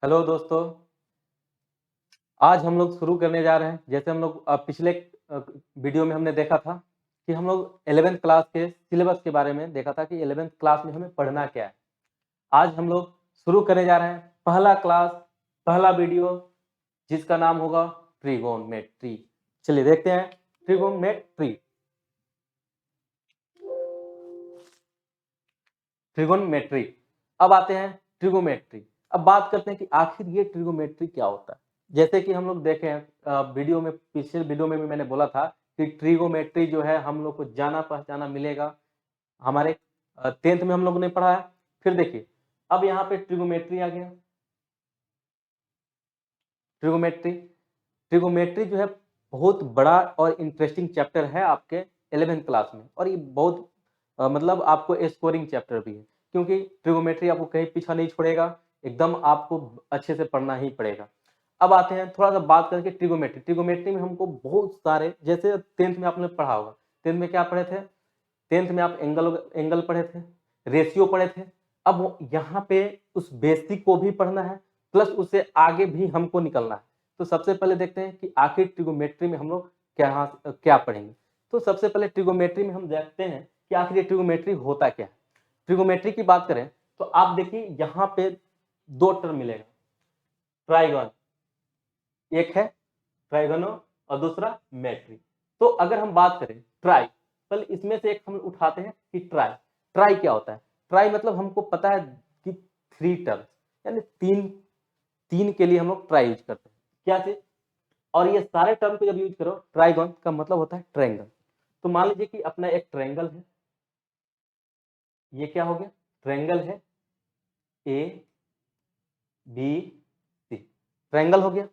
Hello दोस्तों, आज हम लोग शुरू करने जा रहे हैं। जैसे हम लोग पिछले वीडियो में हमने देखा था कि हम लोग 11th क्लास के सिलेबस के बारे में देखा था कि 11th क्लास में हमें पढ़ना क्या है। आज हम लोग शुरू करने जा रहे हैं पहला क्लास, पहला वीडियो जिसका नाम होगा ट्रिगोनोमेट्री। चलिए देखते हैं ट्रिगोनोमेट्री। ट्रिगोनोमेट्री। अब आते हैं ट्रिगोनोमेट्री। अब बात करते हैं कि आखिर ये ट्रिगोनोमेट्री क्या होता है। जैसे कि हम लोग देखे हैं वीडियो में, पिछले वीडियो में भी मैंने बोला था कि ट्रिगोनोमेट्री जो है हम लोग को जाना पहचाना मिलेगा। हमारे 10th में हम लोग ने पढ़ा है। फिर देखिए, अब यहाँ पे ट्रिगोनोमेट्री आ गया। ट्रिगोनोमेट्री ट्रिगोनोमेट्री जो है बहुत बड़ा और इंटरेस्टिंग चैप्टर है आपके 11th क्लास में, और ये बहुत मतलब आपको स्कोरिंग चैप्टर भी है, क्योंकि ट्रिगोनोमेट्री आपको कहीं पीछा नहीं छोड़ेगा। एकदम आपको अच्छे से पढ़ना ही पड़ेगा। अब आते हैं थोड़ा सा बात करके ट्रिगोनोमेट्री। ट्रिगोनोमेट्री में हमको बहुत सारे, जैसे 10th में आपने पढ़ा होगा। 10th में क्या पढ़े थे? 10th में आप एंगल एंगल पढ़े थे, रेशियो पढ़े थे। अब यहाँ पे उस बेसिक को भी पढ़ना है, प्लस उससे आगे भी हमको निकलना है। तो सबसे पहले देखते हैं कि आखिर ट्रिगोनोमेट्री में हम लोग क्या पढ़ेंगे। तो सबसे पहले ट्रिगोनोमेट्री में हम देखते हैं कि आखिर ये ट्रिगोनोमेट्री होता क्या है। ट्रिगोनोमेट्री की बात करें तो आप देखिए यहाँ पे दो टर्म मिलेगा। ट्राइगन एक है, ट्राइगोनो, और दूसरा मेट्री। तो अगर हम बात करें ट्राई, पहले इसमें से एक हम उठाते हैं कि ट्राई। ट्राई क्या होता है? ट्राई मतलब हमको पता है कि 3 टर्म्स, यानी तीन के लिए हम लोग ट्राई यूज करते हैं। क्या चीज? और ये सारे टर्म को जब यूज करो, ट्राइगन का मतलब होता है ट्रायंगल। तो मान लीजिए कि अपना एक ट्रायंगल है। ये क्या हो गया? ट्रायंगल है ए बी सी, ट्रायंगल हो गया।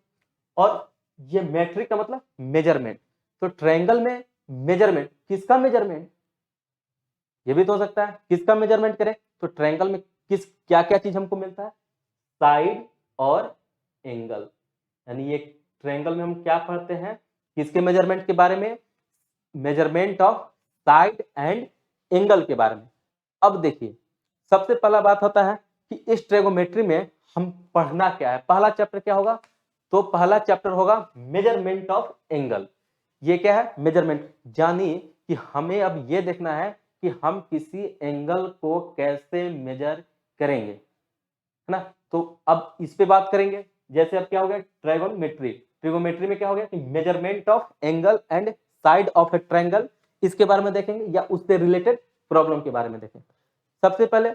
और ये मेट्रिक का मतलब मेजरमेंट। तो ट्रायंगल में मेजरमेंट, किसका मेजरमेंट? ये भी तो हो सकता है किसका मेजरमेंट करें। तो ट्रायंगल में किस क्या क्या चीज हमको मिलता है? साइड और एंगल। यानी ये ट्रायंगल में हम क्या पढ़ते हैं? किसके मेजरमेंट के बारे में? Measurement of side and angle के बारे में। अब देखिए, सबसे पहला बात होता है कि इस ट्रिगोनोमेट्री में हम पढ़ना क्या है। पहला चैप्टर क्या होगा? तो पहला चैप्टर होगा मेजरमेंट ऑफ एंगल। ये क्या है? मेजरमेंट। जानिए कि हमें अब ये देखना है कि हम किसी एंगल को कैसे मेजर करेंगे, है ना। तो अब इस पे बात करेंगे। जैसे अब क्या हो गया? ट्रिगोनोमेट्री। ट्रिगोनोमेट्री में क्या हो गया कि measurement of angle and side of a triangle, इसके बारे में देखेंगे, या उससे रिलेटेड प्रॉब्लम के बारे में देखेंगे। सबसे पहले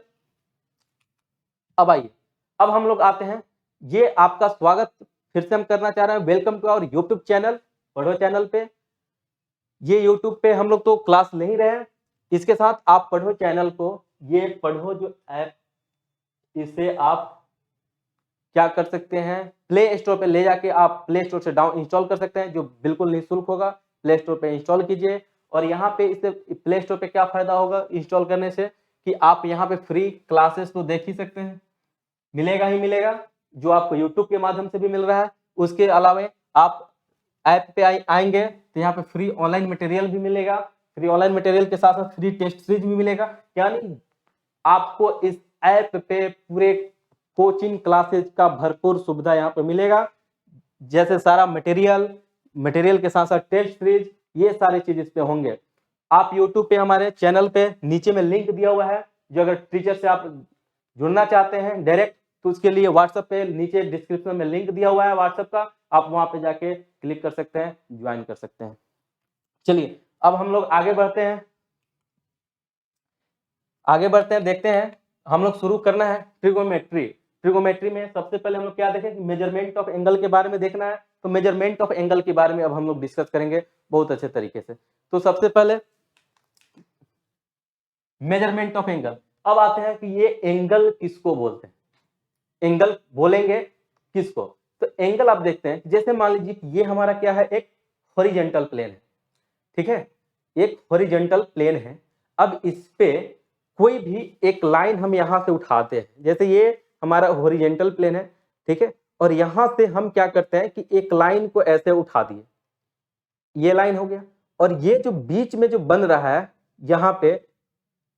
अब आइए, अब हम लोग आते हैं। ये आपका स्वागत फिर से हम करना चाह रहे हैं। Welcome to our YouTube channel, पढ़ो चैनल पे। ये यूट्यूब पे हम लोग तो क्लास ले ही रहे हैं, इसके साथ आप पढ़ो चैनल को, ये पढ़ो जो ऐप, इसे आप क्या कर सकते हैं, प्ले स्टोर पे ले जाके आप प्ले स्टोर से डाउन इंस्टॉल कर सकते हैं, जो बिल्कुल निःशुल्क होगा। प्ले स्टोर पे इंस्टॉल कीजिए। और यहाँ पे इससे प्ले स्टोर पे क्या फायदा होगा इंस्टॉल करने से, कि आप यहाँ पे फ्री क्लासेस तो देख ही सकते हैं, मिलेगा ही मिलेगा, जो आपको यूट्यूब के माध्यम से भी मिल रहा है। उसके अलावा आप ऐप पे आएंगे तो यहाँ पे फ्री ऑनलाइन मटेरियल भी मिलेगा। फ्री ऑनलाइन मटेरियल के साथ साथ फ्री टेस्ट सीरीज भी मिलेगा। यानी आपको इस ऐप पे पूरे कोचिंग क्लासेज का भरपूर सुविधा यहाँ पे मिलेगा। जैसे सारा मटेरियल के साथ साथ टेस्ट सीरीज, ये सारी चीज इस पे होंगे। आप यूट्यूब पे हमारे चैनल पे नीचे में लिंक दिया हुआ है, जो अगर टीचर से आप जुड़ना चाहते हैं डायरेक्ट, तो उसके लिए व्हाट्सएप पे नीचे डिस्क्रिप्शन में लिंक दिया हुआ है व्हाट्सएप का, आप वहां पे जाके क्लिक कर सकते हैं, ज्वाइन कर सकते हैं। चलिए अब हम लोग आगे बढ़ते हैं, देखते हैं। हम लोग शुरू करना है ट्रिगोनोमेट्री। ट्रिगोनोमेट्री में सबसे पहले हम लोग क्या देखें कि मेजरमेंट ऑफ एंगल के बारे में देखना है। तो मेजरमेंट ऑफ एंगल के बारे में अब हम लोग डिस्कस करेंगे बहुत अच्छे तरीके से। तो सबसे पहले मेजरमेंट ऑफ एंगल। अब आते हैं कि ये एंगल किसको बोलते हैं, एंगल बोलेंगे किसको। तो एंगल आप देखते हैं, जैसे मान लीजिए कि ये हमारा क्या है, एक हॉरिजॉन्टल प्लेन है, ठीक है, एक हॉरिजॉन्टल प्लेन है। अब इस पे कोई भी एक लाइन हम यहां से उठाते हैं, जैसे ये हमारा हॉरिजॉन्टल प्लेन है, ठीक है, और यहां से हम क्या करते हैं कि एक लाइन को ऐसे उठा दिए, ये लाइन हो गया। और ये जो बीच में जो बन रहा है यहाँ पे,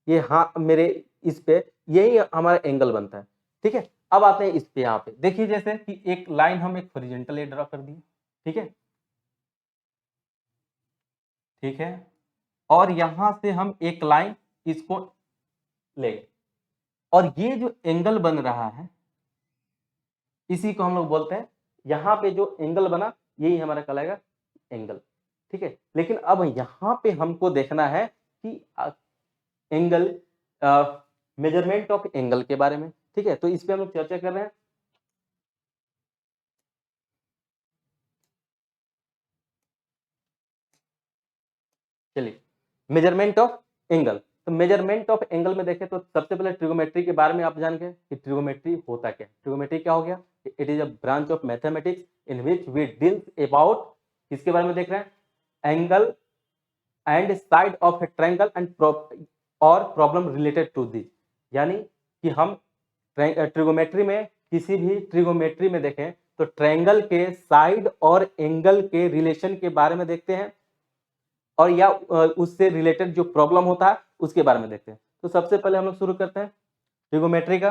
ये हाँ मेरे इस पे, यही हमारा एंगल बनता है, ठीक है। अब आते हैं इस पे, यहाँ पे देखिए जैसे कि एक लाइन हम एक हॉरिजॉन्टल ड्रॉ कर दिए, ठीक है, ठीक है, और यहां से हम एक लाइन इसको ले, और ये जो एंगल बन रहा है इसी को हम लोग बोलते हैं, यहां पे जो एंगल बना यही हमारा कहलाएगा एंगल, ठीक है। लेकिन अब यहां पे हमको देखना है कि एंगल, मेजरमेंट ऑफ एंगल के बारे में, ठीक है, तो इस पे हम लोग चर्चा कर रहे हैं। चलिए, मेजरमेंट ऑफ एंगल, तो मेजरमेंट ऑफ एंगल में देखें तो सबसे पहले ट्रिगोमेट्री के बारे में आप जान गए कि ट्रिगोमेट्री होता क्या है। ट्रिगोमेट्री क्या हो गया, it is a branch of mathematics in which we deal about, किसके बारे में देख रहे हैं, angle and side of a triangle and और प्रॉब्लम रिलेटेड टू दिस, यानी कि हम ट्रिगोमेट्री में, किसी भी ट्रिगोमेट्री में देखें तो ट्रायंगल के साइड और एंगल के रिलेशन के बारे में देखते हैं, और या उससे रिलेटेड जो प्रॉब्लम होता है उसके बारे में देखते हैं। तो सबसे पहले हम लोग शुरू करते हैं ट्रिगोमेट्री का।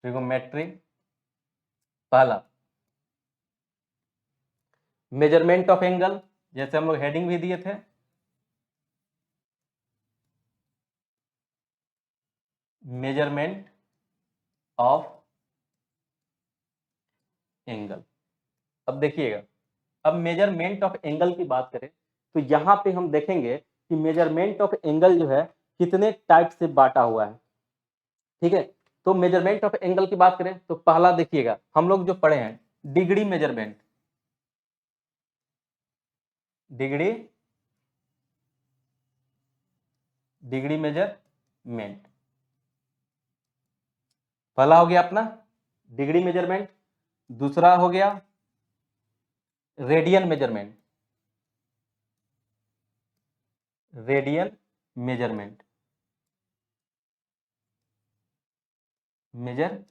ट्रिगोमेट्री पहला, मेजरमेंट ऑफ एंगल, जैसे हम लोग हेडिंग भी दिए थे, मेजरमेंट ऑफ एंगल। अब देखिएगा, अब मेजरमेंट ऑफ एंगल की बात करें तो यहां पे हम देखेंगे कि मेजरमेंट ऑफ एंगल जो है कितने टाइप से बांटा हुआ है, ठीक है। तो मेजरमेंट ऑफ एंगल की बात करें तो पहला देखिएगा, हम लोग जो पढ़े हैं degree measurement, degree degree measurement पहला हो गया अपना डिग्री मेजरमेंट। दूसरा हो गया radian measurement, radian measurement, measurement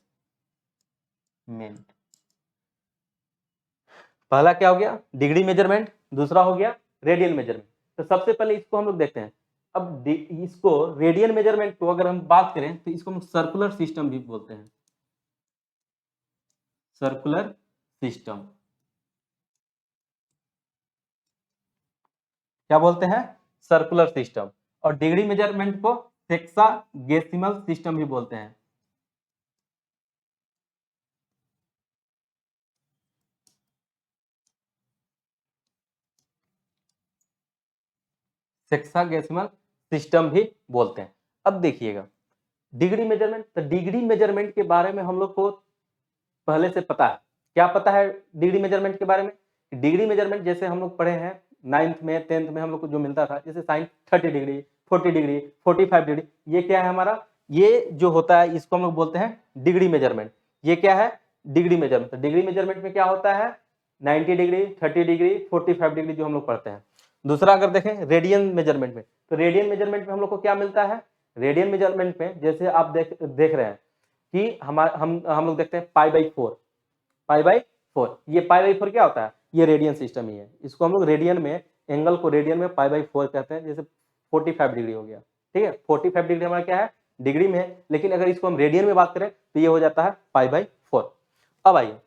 पहला क्या हो गया, डिग्री मेजरमेंट, दूसरा हो गया रेडियन मेजरमेंट। तो सबसे पहले इसको हम लोग देखते हैं। अब इसको रेडियन मेजरमेंट को अगर हम बात करें तो इसको हम सर्कुलर सिस्टम भी बोलते हैं, सर्कुलर सिस्टम, क्या बोलते हैं, सर्कुलर सिस्टम। और डिग्री मेजरमेंट को हेक्साडेसिमल सिस्टम भी बोलते हैं, हेक्साडेसिमल सिस्टम भी बोलते हैं। अब देखिएगा डिग्री मेजरमेंट, तो डिग्री मेजरमेंट के बारे में हम लोग को पहले से पता है, क्या पता है डिग्री मेजरमेंट के बारे में, डिग्री मेजरमेंट जैसे हम लोग पढ़े हैं 9th में 10th में हम लोग को जो मिलता था, जैसे साइन 30 डिग्री, 40 डिग्री, 45 डिग्री, ये क्या है हमारा, ये जो होता है इसको हम लोग बोलते हैं डिग्री मेजरमेंट। ये क्या है, डिग्री मेजरमेंट। तो डिग्री मेजरमेंट में क्या होता है, 90 डिग्री, 30 डिग्री, 45 डिग्री जो हम लोग पढ़ते हैं। दूसरा अगर देखें रेडियन मेजरमेंट में, तो रेडियन मेजरमेंट में हम लोग को क्या मिलता है, रेडियन मेजरमेंट में जैसे आप देख रहे हैं कि हम लोग देखते हैं पाई/4, पाई/4, ये पाई/4 क्या होता है, ये रेडियन सिस्टम ही है। इसको हम लोग रेडियन में, एंगल को रेडियन में पाई/4 कहते हैं। जैसे 45 डिग्री हो गया, ठीक है, 45 डिग्री हमारा क्या है, डिग्री में है, लेकिन अगर इसको हम रेडियन में बात करें तो ये हो जाता है पाई/4। अब आइए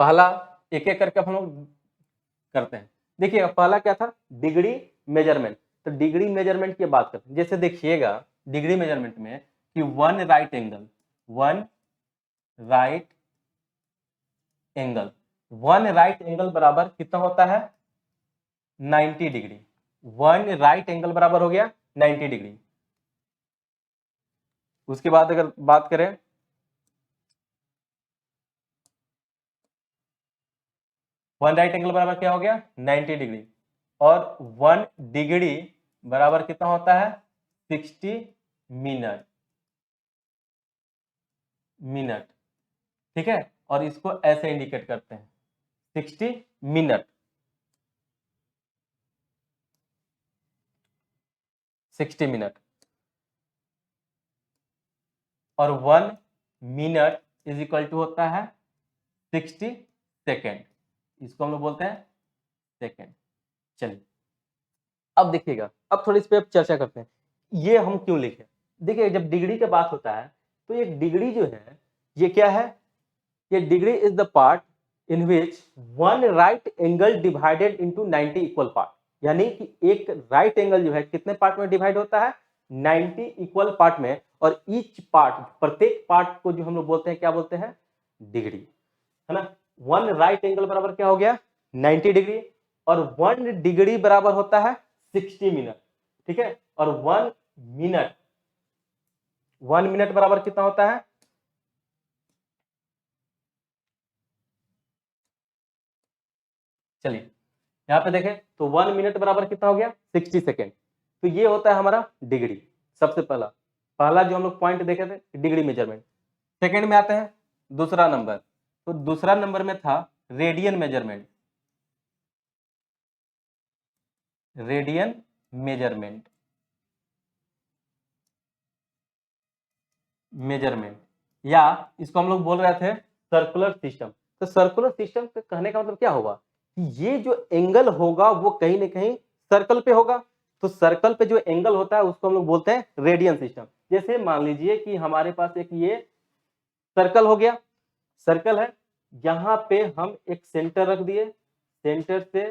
पहला एक एक करके हम लोग करते हैं। देखिएगा पहला क्या था, डिग्री मेजरमेंट। तो डिग्री मेजरमेंट की बात करते हैं, जैसे देखिएगा डिग्री मेजरमेंट में कि one right angle, one right angle, one right angle बराबर कितना होता है, 90 डिग्री। वन राइट एंगल बराबर हो गया 90 डिग्री। उसके बाद अगर बात करें वन राइट एंगल बराबर क्या हो गया 90 डिग्री, और वन डिग्री बराबर कितना होता है 60 मिनट, मिनट, ठीक है। और इसको ऐसे इंडिकेट करते हैं 60 मिनट, 60 मिनट, और one minute is equal to होता है 60 सेकेंड। इसको हम लोग बोलते हैं सेकेंड। चलिए अब देखिएगा, अब थोड़ी इस पे चर्चा करते हैं, ये हम क्यों लिखे। देखिए जब डिग्री की बात होता है तो ये डिग्री जो है ये क्या है, ये degree is the part in which one right angle divided into 90 equal part, यानी कि एक राइट एंगल जो है कितने पार्ट में डिवाइड होता है, 90 इक्वल पार्ट में, और ईच पार्ट, प्रत्येक पार्ट को जो हम लोग बोलते हैं क्या बोलते हैं, डिग्री, है ना। वन राइट एंगल बराबर क्या हो गया, 90 डिग्री, और 1 डिग्री बराबर होता है 60 मिनट, ठीक है। और 1 मिनट, 1 मिनट बराबर कितना होता है, चलिए यहां पे देखें तो 1 मिनट बराबर कितना हो गया, 60 सेकेंड। तो ये होता है हमारा डिग्री, सबसे पहला पहला जो हम लोग पॉइंट देखे थे डिग्री मेजरमेंट। सेकेंड में आते हैं दूसरा नंबर, तो दूसरा नंबर में था radian measurement, radian measurement, measurement, या इसको हम लोग बोल रहे थे सर्कुलर सिस्टम। तो सर्कुलर सिस्टम के कहने का मतलब क्या होगा कि ये जो एंगल होगा वो कहीं ना कहीं सर्कल पे होगा, तो सर्कल पे जो एंगल होता है उसको हम लोग बोलते हैं रेडियन सिस्टम। जैसे मान लीजिए कि हमारे पास एक ये सर्कल हो गया, सर्कल है, यहां पे हम एक सेंटर रख दिए, सेंटर से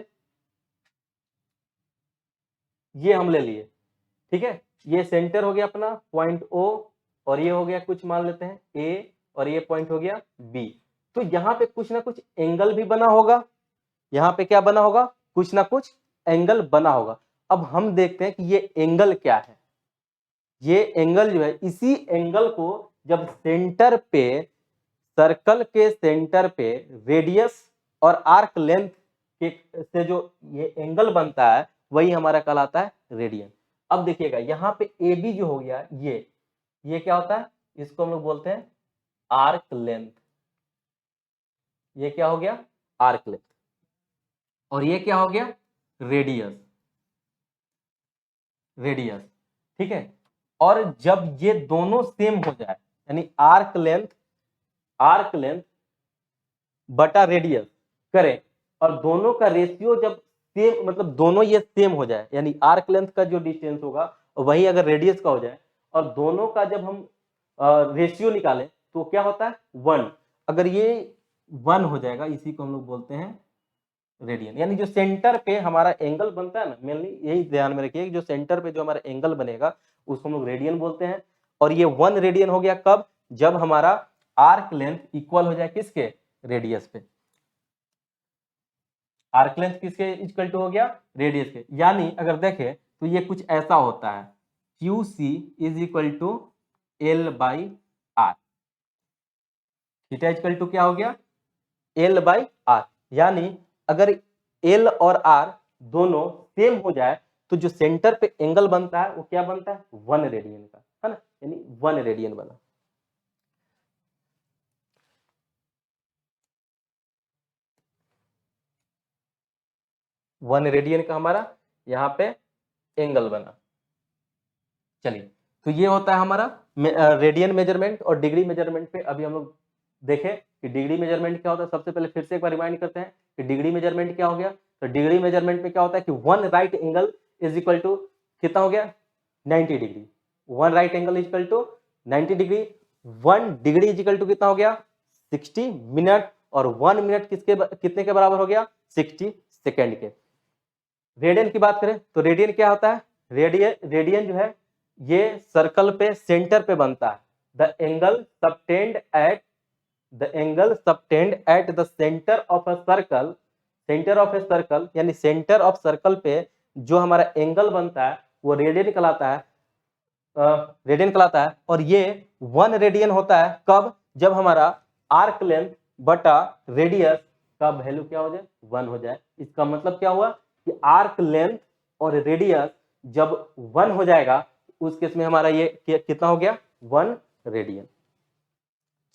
ये हम ले लिए, ठीक है, ये सेंटर हो गया अपना पॉइंट ओ, और ये हो गया कुछ मान लेते हैं ए, और ये पॉइंट हो गया बी। तो यहां पे कुछ ना कुछ एंगल भी बना होगा, यहां पे क्या बना होगा, कुछ ना कुछ एंगल बना होगा। अब हम देखते हैं कि ये एंगल क्या है, ये एंगल जो है, इसी एंगल को जब सेंटर पे, सर्कल के सेंटर पे रेडियस और आर्क लेंथ के से जो ये एंगल बनता है वही हमारा कहलाता है रेडियन। अब देखिएगा यहाँ पे ए बी जो हो गया, ये क्या होता है, इसको हम लोग बोलते हैं आर्क लेंथ, ये क्या हो गया, आर्क लेंथ, और ये क्या हो गया, रेडियस, रेडियस, ठीक है। और जब ये दोनों सेम हो जाए, यानी आर्क लेंथ, आर्क लेंथ बटा रेडियस करें, और दोनों का रेशियो जब सेम, मतलब दोनों ये सेम हो जाए, यानी आर्क लेंथ का जो डिस्टेंस होगा वही अगर रेडियस का हो जाए, और दोनों का जब हम रेशियो निकालें तो क्या होता है 1। अगर ये 1 हो जाएगा, इसी को हम लोग बोलते हैं रेडियन। यानी जो सेंटर पे हमारा एंगल बनता है ना, मेनली यही ध्यान में रखिए, जो सेंटर पे जो हमारा एंगल बनेगा उसको हम लोग रेडियन बोलते हैं। और ये 1 रेडियन हो गया कब, जब हमारा आर्क लेंथ इक्वल हो जाए किसके, रेडियस पे। आर्क लेंथ किसके इक्वल टू हो गया, रेडियस के। यानी अगर देखें तो ये कुछ ऐसा होता है, Q C is equal to L by R, theta equal to क्या हो गया, एल बाई आर। यानी अगर एल और आर दोनों सेम हो जाए तो जो सेंटर पे एंगल बनता है वो क्या बनता है, 1 रेडियन का, है ना, यानी 1 रेडियन बना। वन रेडियन का हमारा यहाँ पे एंगल बना। चलिए तो ये होता है हमारा रेडियन मेजरमेंट। और डिग्री मेजरमेंट पे अभी हम लोग देखें कि डिग्री मेजरमेंट क्या होता है। सबसे पहले फिर से एक बार रिमाइंड करते हैं कि डिग्री मेजरमेंट क्या हो गया। तो डिग्री मेजरमेंट में क्या होता है कि 1 right angle is equal to कितना हो गया, 90 degree. 1 right angle is equal to 90 degree. 1 degree is equal to कितना हो गया, 60 मिनट। और 1 मिनट कितने के बराबर हो गया, 60 सेकेंड के। रेडियन की बात करें तो रेडियन क्या होता है, रेडियन जो है ये सर्कल पे सेंटर पे बनता है। The angle subtend at the centre of a circle, centre of a circle, यानी सेंटर ऑफ सर्कल पे जो हमारा एंगल बनता है वो रेडियन कहलाता है, रेडियन कहलाता है। और ये 1 रेडियन होता है कब, जब हमारा आर्क लेंथ बटा रेडियस का वैल्यू क्या हो जाए, 1 हो जाए। इसका मतलब क्या हुआ कि आर्क लेंथ और रेडियस जब 1 हो जाएगा उस केस में हमारा ये कितना हो गया, 1 रेडियन।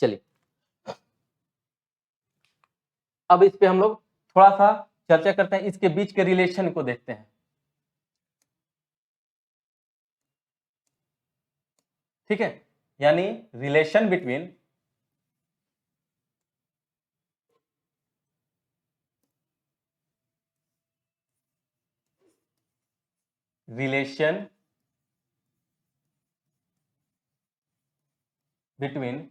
चलिए अब इस पे हम लोग थोड़ा सा चर्चा करते हैं, इसके बीच के रिलेशन को देखते हैं, ठीक है। यानी relation between relation between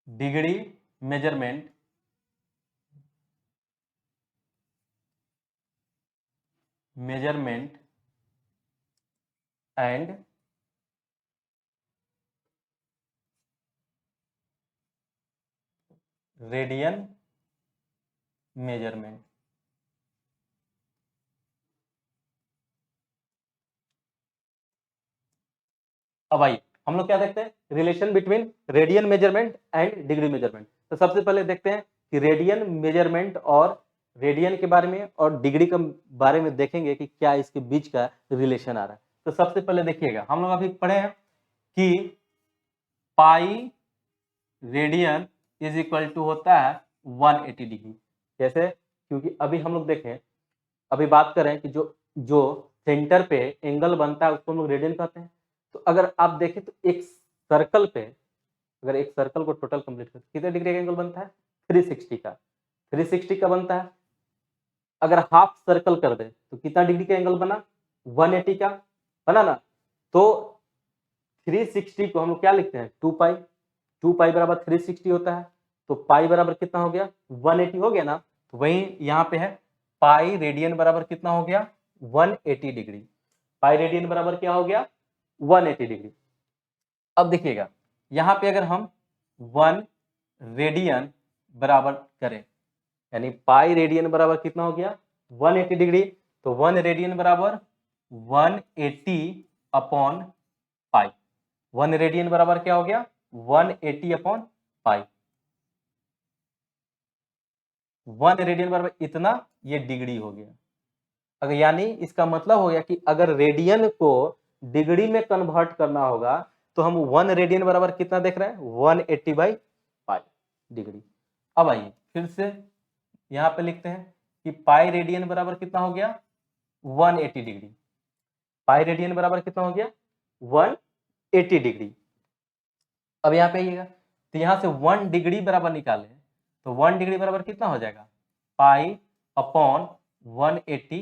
degree measurement and radian measurement. अब आइए हम लोग क्या देखते हैं, relation between radian measurement and degree measurement. तो सबसे पहले देखते हैं कि रेडियन मेजरमेंट और रेडियन के बारे में और डिग्री के बारे में देखेंगे कि क्या इसके बीच का रिलेशन आ रहा है। तो सबसे पहले देखिएगा, हम लोग अभी पढ़े हैं कि pi radian is equal to होता है 180 डिग्री। कैसे? क्योंकि अभी हम लोग देखें, अभी बात करें कि जो जो सेंटर पे एंगल बनता है उसको हम लोग रेडियन कहते हैं। तो अगर आप देखें तो एक सर्कल पे, अगर एक सर्कल को टोटल कंप्लीट करें कितने डिग्री का एंगल बनता है? 360 का। 360 का बनता है। अगर हाफ सर्कल कर दे तो कितना डिग्री का एंगल बना? 180 का बना ना। तो 360 को हम लोग क्या लिखते हैं? 2 पाई। 2 पाई बराबर 360 होता है। तो पाई बराबर कितना हो गया? 180 हो गया ना। तो वही यहाँ पे है, पाई रेडियन बराबर कितना हो गया? 180 डिग्री। पाई रेडियन बराबर क्या हो गया? 180 डिग्री। अब देखिएगा यहाँ पे अगर हम 1 रेडियन बराबर करें, यानी पाई रेडियन बराबर कितना हो गया? 180 डिग्री। तो 1 रेडियन बराबर 180 अपॉन पाई। 1 रेडियन बराबर क्या हो गया? 180 अपॉन पाई। 1 रेडियन बराबर इतना, ये डिग्री हो गया। अगर यानी इसका मतलब हो गया कि अगर रेडियन को डिग्री में कन्वर्ट करना होगा तो हम 1 रेडियन बराबर कितना देख रहे हैं? 180 बाई पाई डिग्री। अब आइए फिर से यहां पे लिखते हैं कि पाई रेडियन बराबर कितना हो गया? 180 डिग्री। पाई रेडियन बराबर कितना हो गया? 180 डिग्री। अब यहाँ पे आइएगा तो यहाँ से 1 डिग्री बराबर निकाले तो 1 डिग्री बराबर कितना हो जाएगा? Pi upon 180।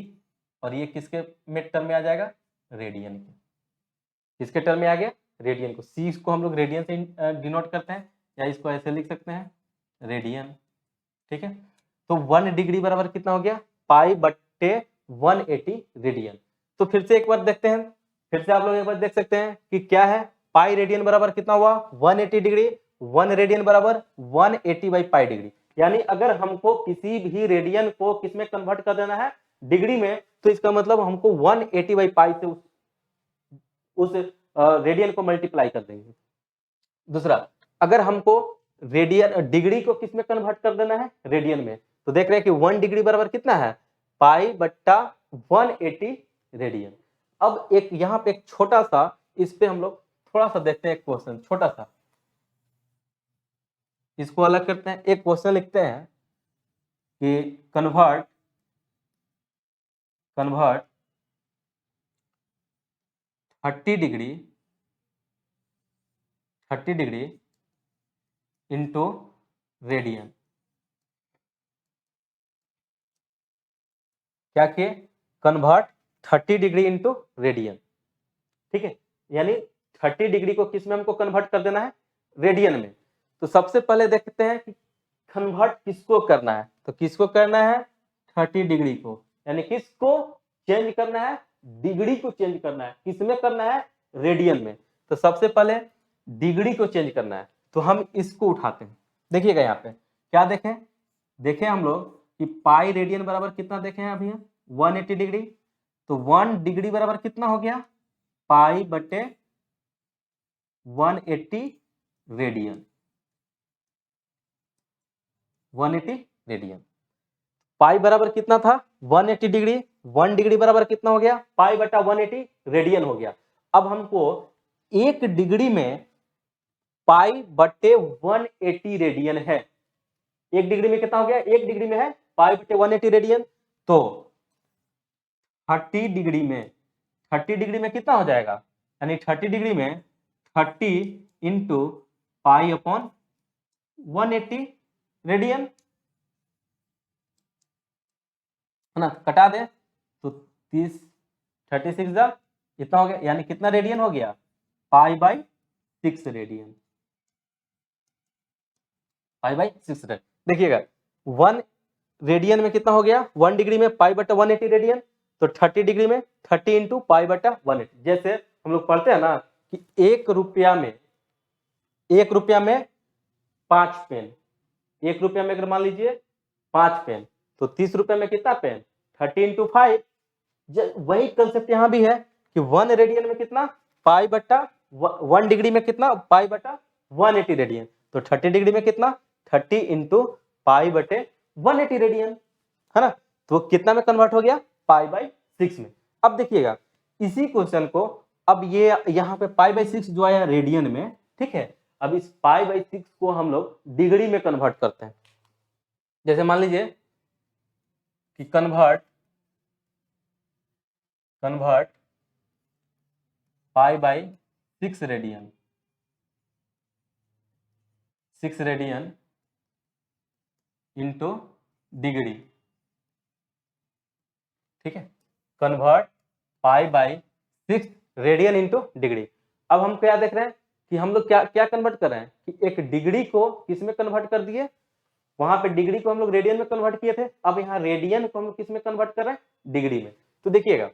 और ये किसके में टर्म में आ जाएगा? रेडियन के। किसके टर्म में आ गया? रेडियन को। सी को हम लोग रेडियन से डिनोट करते हैं, या इसको ऐसे लिख सकते हैं, रेडियन। ठीक है। तो 1 डिग्री बराबर कितना हो गया? पाई बट्टे 180 रेडियन। तो फिर से एक बार देखते हैं, फिर से आप लोग एक बार देख सकते हैं कि क्या है, पाई रेडियन बराबर कितना हुआ? 180 डिग्री। 1 रेडियन बराबर 180 बाई पाई डिग्री। यानी अगर हमको किसी भी रेडियन को किसमें कन्वर्ट कर देना है? डिग्री में। तो इसका मतलब हमको 180 बाई पाई से उस रेडियन को मल्टीप्लाई कर देंगे। दूसरा, अगर हमको रेडियन डिग्री को किसमें कन्वर्ट कर देना है? रेडियन में। तो देख रहे हैं कि 1 डिग्री बराबर कितना है? पाई बट्टा 180 रेडियन। अब एक यहां पे एक छोटा सा, इस पे हम लोग थोड़ा सा देखते हैं, एक क्वेश्चन छोटा सा, इसको अलग करते हैं। एक क्वेश्चन लिखते हैं कि कन्वर्ट 30 डिग्री इंटू रेडियन। क्या किए? Convert 30 degree into radian. ठीक है, यानी 30 डिग्री को किस में हमको कन्वर्ट कर देना है? रेडियन में। तो सबसे पहले देखते हैं कि कन्वर्ट किसको करना है। तो किसको करना है? 30 डिग्री को। यानी किसको चेंज करना है? डिग्री को चेंज करना है। किसमें करना है? रेडियन में। तो सबसे पहले डिग्री को चेंज करना है, तो हम इसको उठाते हैं। देखिएगा यहाँ पे क्या देखें, देखें हम लोग कि पाई रेडियन बराबर कितना देखें अभी? 180 डिग्री। तो 1 डिग्री बराबर कितना हो गया? पाई बटे 180 रेडियन। 180 रेडियन। पाई बराबर कितना था? 180 डिग्री। 1 डिग्री बराबर कितना हो गया? पाई बटा 180 रेडियन हो गया। अब हमको 1 डिग्री में पाई बटे 180 रेडियन है। 1 डिग्री में कितना हो गया? 1 डिग्री में है पाई बटे 180 रेडियन। तो 30 डिग्री में कितना हो जाएगा? यानी 30 डिग्री में 30 इंटू पाई अपॉन 180 रेडियन। है ना, कटा दे तो 30 36 जा इतना हो गया, यानी कितना रेडियन हो गया, π/6 रेडियन, π/6 रेडियन। देखिएगा 1 रेडियन में कितना हो गया, 1 डिग्री में π/180 रेडियन, तो 30 डिग्री में 30 इंटू π/180। जैसे हम लोग पढ़ते हैं ना कि 1 रुपया में 5 पेन, 1 रुपया में अगर मान लीजिए 5 पेन, तो 30 रुपए में कितना पेन, 30 इंटू 5। वही कंसेप्ट यहाँ भी है कि 1 रेडियन में कितना, 1 डिग्री में कितना, π/180 रेडियन, तो 30 डिग्री में कितना, 30 इंटू π/180 रेडियन, है ना। तो कितना में कन्वर्ट हो गया, π/6 में। अब देखिएगा इसी क्वेश्चन को, अब ये यहाँ पे π/6 जो आया रेडियन में, ठीक है। अब इस π/6 को हम लोग डिग्री में कन्वर्ट करते हैं। जैसे मान लीजिए कि convert π/6 radian, 6 radian into degree, ठीक है। Convert π/6 radian into degree. अब हम क्या देख रहे हैं कि हम लोग क्या कन्वर्ट कर रहे हैं कि एक डिग्री को किस में कन्वर्ट कर दिए, वहां पे डिग्री को हम लोग रेडियन में कन्वर्ट किए थे, अब यहाँ रेडियन को हम लोग किस में कन्वर्ट कर रहे हैं, डिग्री में। तो देखिएगा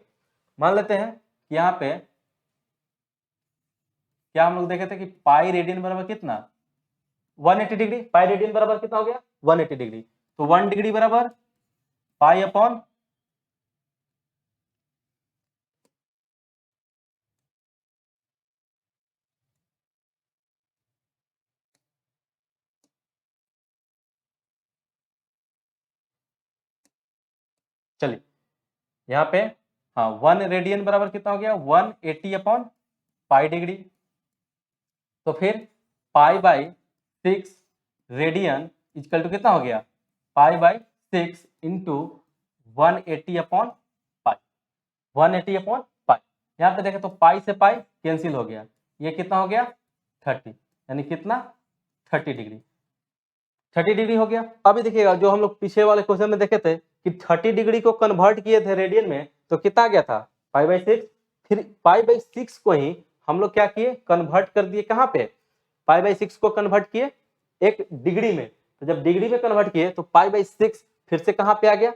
मान लेते हैं कि यहाँ पे क्या हम लोग देखे थे कि पाई रेडियन बराबर कितना, 180 डिग्री, पाई रेडियन बराबर कितना हो गया, 180 डिग्री। तो 1 डिग्री बराबर पाई अपॉन चलिए यहाँ पे, हाँ 1 रेडियन बराबर कितना हो गया, 180 अपॉन पाई डिग्री। तो फिर π/6 रेडियन इक्वल टू कितना हो गया, π/6 into 180 upon pi, 180 upon pi. यहाँ पे देखें तो पाई से पाई कैंसिल हो गया, ये कितना हो गया 30, यानी कितना 30 डिग्री, 30 डिग्री हो गया। अभी देखिएगा जो हम लोग पीछे वाले क्वेश्चन में देखे थे कि 30 डिग्री को कन्वर्ट किए थे रेडियन में, तो कितना आ गया था π/6। फिर π/6 को ही हम लोग क्या किए, कन्वर्ट कर दिए कहाँ पे, π/6 को कन्वर्ट किए एक डिग्री में। तो जब डिग्री में कन्वर्ट किए तो π/6 फिर से कहाँ पे आ गया,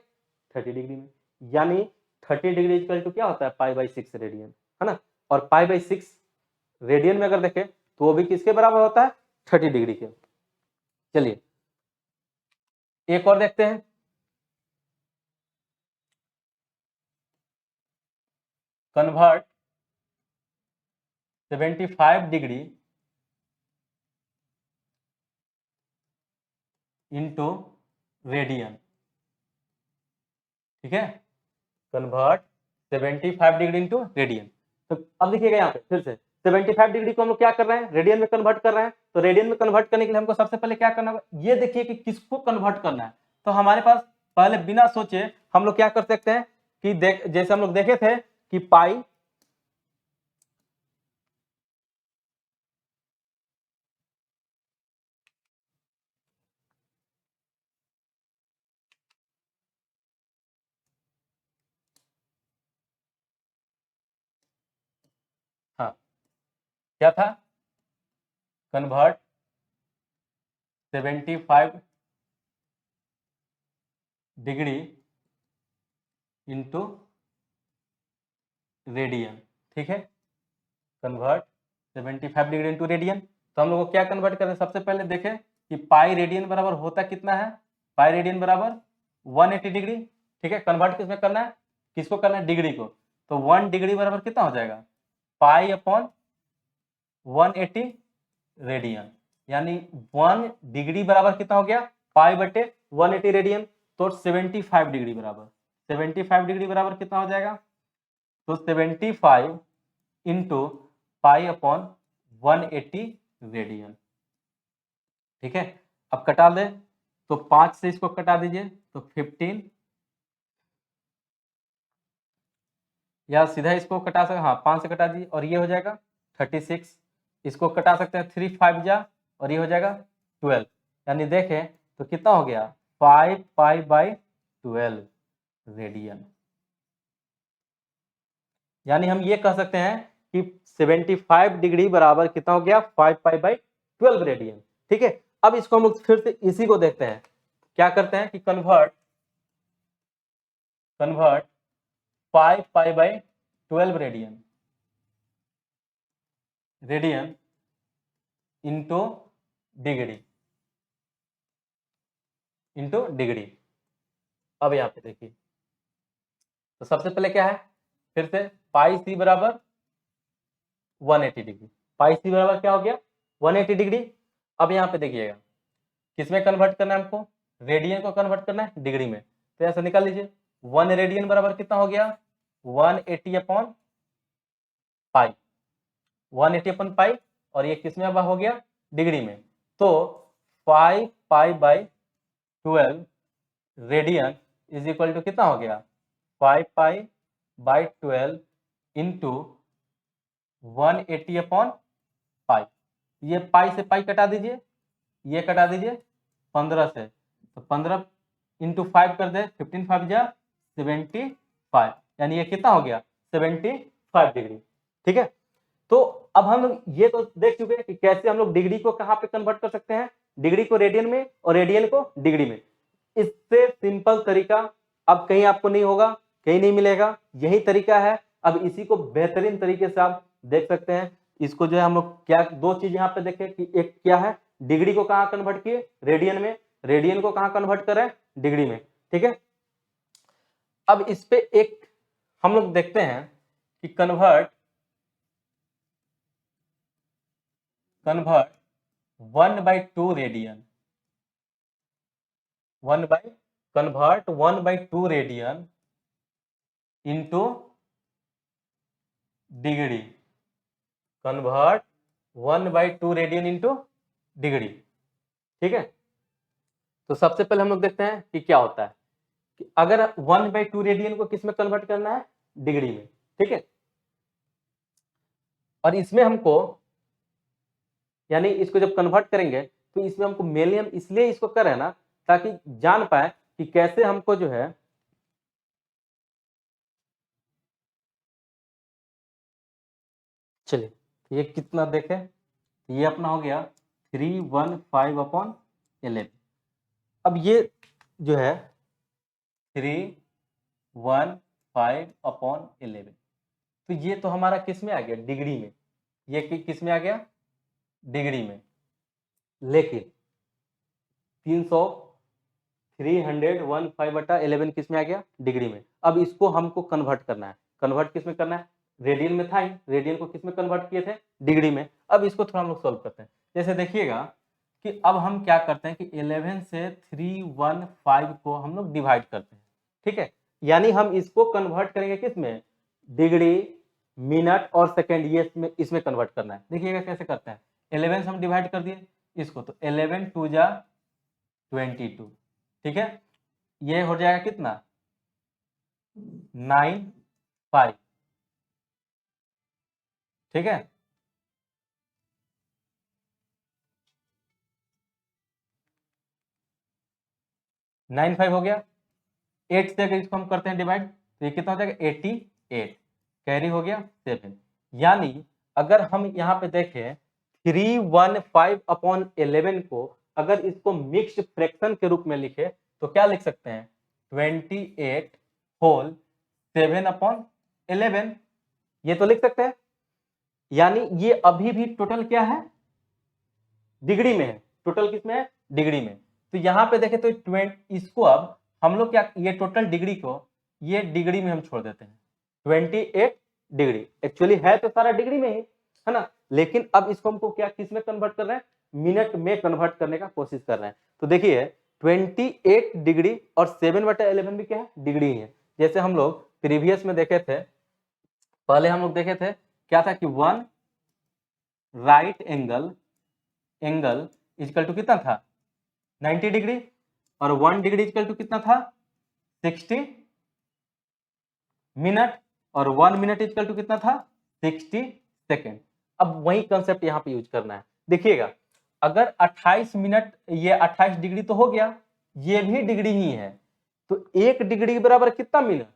30 डिग्री में, यानी 30 डिग्री इक्वल टू क्या होता है, π/6 रेडियन, है ना। और π/6 रेडियन में अगर देखें तो वो भी किसके बराबर होता है, 30 डिग्री के। चलिए एक और देखते हैं, कन्वर्ट 75 डिग्री इंटू रेडियन, ठीक है। Convert 75 degree into radian. तो अब देखिएगा यहाँ पे फिर से 75 डिग्री को हम लोग क्या कर रहे हैं, रेडियन में कन्वर्ट कर रहे हैं। तो रेडियन में कन्वर्ट करने के लिए हमको सबसे पहले क्या करना होगा, ये देखिए कि किसको कन्वर्ट करना है। तो हमारे पास पहले बिना सोचे हम लोग क्या कर सकते हैं कि जैसे हम लोग देखे थे कि पाई हाँ क्या था, कन्वर्ट 75 डिग्री इंटू रेडियन, ठीक है। Convert 75 degree into radian. तो हम लोग को क्या कन्वर्ट करें, सबसे पहले देखें कि पाई रेडियन बराबर होता कितना है, पाई रेडियन बराबर 180 डिग्री, ठीक है। कन्वर्ट किसमें करना है, किसको करना है, डिग्री को। तो 1 डिग्री बराबर कितना हो जाएगा, पाई अपॉन 180 रेडियन, यानी 1 डिग्री बराबर कितना हो गया, π/180 रेडियन। तो 75 डिग्री बराबर, 75 डिग्री बराबर कितना हो जाएगा, तो 75 इंटू पाई अपॉन 180 रेडियन, ठीक है। अब कटा दे तो 5 से इसको कटा दीजिए तो 15, या सीधा इसको कटा सकते, हाँ 5 से कटा दीजिए और ये हो जाएगा 36। इसको कटा सकते हैं 3 5 जा और ये हो जाएगा 12, यानी देखें तो कितना हो गया 5 पाई/12, रेडियन। यानी हम ये कह सकते हैं कि 75 डिग्री बराबर कितना हो गया 5 पाई बाई 12 रेडियन। ठीक है, अब इसको हम लोग फिर से इसी को देखते हैं, क्या करते हैं कि convert 5 pi by 12 radian into degree. अब यहां पे देखिए, तो सबसे पहले क्या है, फिर से पाई सी बराबर 180 डिग्री, पाई सी बराबर क्या हो गया 180 डिग्री। अब यहां पे देखिएगा किसमें कन्वर्ट करना है हमको, रेडियन को कन्वर्ट करना है डिग्री में, तो ऐसा निकाल लीजिए 1 रेडियन बराबर कितना हो गया 180 अपॉन पाई, 180 अपॉन पाई, और ये किसमें अब हो गया डिग्री में, तो 5 pi by 12 radian is equal to कितना हो गया 5 pi by 12 into 180 upon pi. ये पाई से पाई कटा दीजिए, ये कटा दीजिए 15 से, तो 15 इंटू 5 कर दे, 15 5 जा 75, यानी ये कितना हो गया 75 डिग्री। ठीक है, तो अब हम लोग ये तो देख चुके हैं कि कैसे हम लोग डिग्री को कहां पे कन्वर्ट कर सकते हैं, डिग्री को रेडियन में और रेडियन को डिग्री में। इससे सिंपल तरीका अब कहीं आपको नहीं होगा, कहीं नहीं मिलेगा, यही तरीका है। अब इसी को बेहतरीन तरीके से आप देख सकते हैं। इसको जो है हम लोग क्या दो चीज यहाँ पे देखें कि एक क्या है, डिग्री को कहां कन्वर्ट किए रेडियन में, रेडियन को कहां कन्वर्ट करें डिग्री में। ठीक है, अब इस पे एक हम लोग देखते हैं कि convert 1/2 radian, 1/2 radian into degree, convert 1/2 radian into degree. ठीक है, तो सबसे पहले हम लोग देखते हैं कि क्या होता है कि अगर 1/2 रेडियन को किस में कन्वर्ट करना है डिग्री में। ठीक है, और इसमें हमको यानी इसको जब कन्वर्ट करेंगे तो इसमें हमको मेनली हम इसलिए इसको कर रहे हैं ना, ताकि जान पाए कि कैसे हमको जो है चलिए ये कितना देखें, ये अपना हो गया 315 अपॉन 11। अब ये जो है 315 अपॉन 11, तो ये तो हमारा किस में आ गया डिग्री में, ये किस में आ गया डिग्री में, लेकिन 315/11 किस में आ गया डिग्री में। अब इसको हमको कन्वर्ट करना है, कन्वर्ट किस में करना है, रेडियन में था ही, रेडियन को किस में कन्वर्ट किए थे डिग्री में। अब इसको थोड़ा हम लोग सोल्व करते हैं। जैसे देखिएगा कि अब हम क्या करते हैं कि 11 से 315 को हम लोग डिवाइड करते हैं। ठीक है, यानी हम इसको कन्वर्ट करेंगे किस में, डिग्री मिनट और सेकेंड, ये इसमें कन्वर्ट करना है। देखिएगा कैसे करते हैं, 11 से हम डिवाइड कर दिए इसको, तो 11 2 जा 22। ठीक है, ये हो जाएगा कितना 95। ठीक है, नाइन फाइव हो गया। 8 से अगर इसको हम करते हैं डिवाइड तो ये कितना हो जाएगा 88, कैरी हो गया 7। यानी अगर हम यहाँ पे देखें 315 अपॉन 11 को अगर इसको मिक्स्ड फ्रैक्शन के रूप में लिखे तो क्या लिख सकते हैं 28 होल 7 अपॉन 11, ये तो लिख सकते हैं। यानी ये अभी भी टोटल क्या है डिग्री में है, टोटल किसमें है डिग्री में। तो यहां पे देखें तो 20, इसको अब हम लोग क्या ये टोटल डिग्री को ये डिग्री में हम छोड़ देते हैं 28 डिग्री, एक्चुअली है तो सारा डिग्री में ही है ना, लेकिन अब इसको हमको क्या किस में कन्वर्ट कर रहे हैं मिनट में कन्वर्ट करने का कोशिश कर रहे हैं। तो देखिए 28 डिग्री और 7/11 भी क्या है डिग्री ही है। जैसे हम लोग प्रीवियस में देखे थे, पहले हम लोग देखे थे क्या था कि 1 राइट एंगल इक्वल टू कितना था 90 डिग्री, और 1 डिग्री इक्वल टू कितना था 60 मिनट, और 1 मिनट इक्वल टू कितना था 60 सेकेंड। अब वही कंसेप्ट यहां पे यूज करना है। देखिएगा अगर 28 मिनट, ये 28 डिग्री तो हो गया, ये भी डिग्री ही है, तो 1 डिग्री बराबर कितना मिनट,